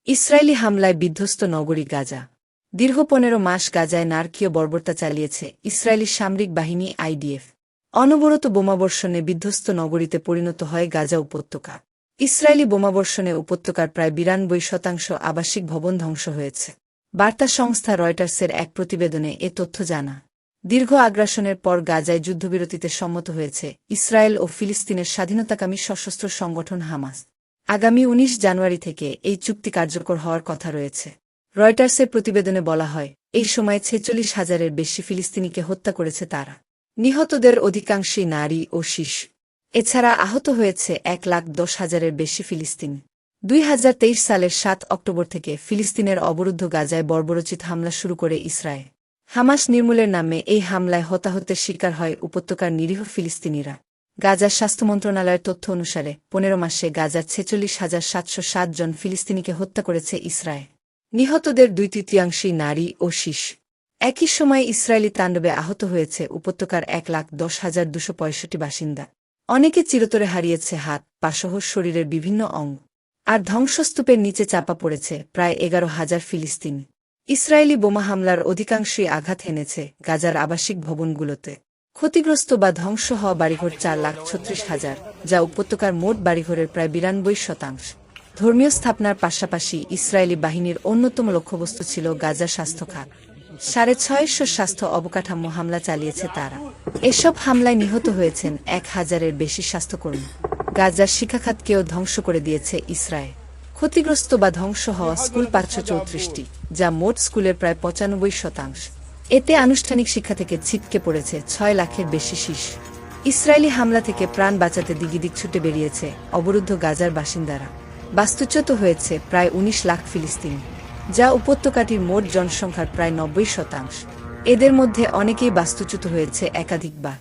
Israeli হামলায় বিধ্বস্ত নগরী গাজা। দীর্ঘ ১৫ মাস গাজায় নারকীয় বর্বরতা চালিয়েছে ইসরায়েলি সামরিক বাহিনী আইডিএফ। অনবরত বোমাবর্ষণে বিধ্বস্ত নগরীতে পরিণত হয় গাজা উপত্যকা। ইসরায়েলি বোমাবর্ষণে উপত্যকার প্রায় ৯২% আবাসিক ভবন ধ্বংস হয়েছে। বার্তা সংস্থা রয়টার্সের এক প্রতিবেদনে এ তথ্য জানা। দীর্ঘ আগ্রাসনের পর গাজায় যুদ্ধবিরতিতে সম্মত হয়েছে ইসরায়েল ও ফিলিস্তিনের স্বাধীনতাকামী সশস্ত্র সংগঠন হামাস। আগামী ১৯ জানুয়ারি থেকে এই চুক্তি কার্যকর হওয়ার কথা রয়েছে। রয়টার্সের প্রতিবেদনে বলা হয়, এই সময়ে ৪৬,০০০-এর বেশি ফিলিস্তিনিকে হত্যা করেছে তারা। নিহতদের অধিকাংশই নারী ও শিশু। এছাড়া আহত হয়েছে ১,১০,০০০-এর বেশি ফিলিস্তিনি। ২০২৩ সালের ৭ অক্টোবর থেকে ফিলিস্তিনের অবরুদ্ধ গাজায় বর্বরোচিত হামলা শুরু করে ইসরায়েল। হামাস নির্মূলের নামে এই হামলায় হতাহতের শিকার হয় উপত্যকার নিরীহ ফিলিস্তিনিরা। গাজার স্বাস্থ্য মন্ত্রণালয়ের তথ্য অনুসারে ১৫ মাসে গাজার ৪৬,৭০৭ জন ফিলিস্তিনিকে হত্যা করেছে ইসরায়েল। নিহতদের ২/৩ নারী ও শিশু। একই সময়ে ইসরায়েলি তাণ্ডবে আহত হয়েছে উপত্যকার ১,১০,২৬৫ বাসিন্দা। অনেকে চিরতরে হারিয়েছে হাত, পাসহ শরীরের বিভিন্ন অঙ্গ। আর ধ্বংসস্তূপের নিচে চাপা পড়েছে প্রায় ১১,০০০ ফিলিস্তিনি। ইসরায়েলি বোমা হামলার অধিকাংশই আঘাত হেনেছে গাজার আবাসিক ভবনগুলোতে। ক্ষতিগ্রস্ত বা ধ্বংস হওয়া বাড়িঘর ৪,৩৬,০০০, যা উপত্যকার মোট বাড়িঘরের প্রায় ৯২%। ধর্মীয় স্থাপনার পাশাপাশি ইসরায়েলি বাহিনীর অন্যতম লক্ষ্যবস্তু ছিল গাজার স্বাস্থ্য খাত। ৬৫০ স্বাস্থ্য অবকাঠামো হামলা চালিয়েছে তারা। এসব হামলায় নিহত হয়েছেন ১,০০০-এর বেশি স্বাস্থ্যকর্মী। গাজার শিক্ষাখাতকেও ধ্বংস করে দিয়েছে ইসরায়েল। ক্ষতিগ্রস্ত বা ধ্বংস হওয়া স্কুল ৫৩৪টি, যা মোট স্কুলের প্রায় ৯৫%। এতে আনুষ্ঠানিক শিক্ষা থেকে ছিটকে পড়েছে ৬ লাখের বেশি শিশু। ইসরায়েলি হামলা থেকে প্রাণ বাঁচাতে দিগিদিগ ছুটে বেরিয়েছে অবরুদ্ধ গাজার বাসিন্দারা। বাস্তুচ্যুত হয়েছে প্রায় ১৯ লাখ ফিলিস্তিনি, যা উপত্যকাটির মোট জনসংখ্যার প্রায় ৯০%। এদের মধ্যে অনেকেই বাস্তুচ্যুত হয়েছে একাধিকবার।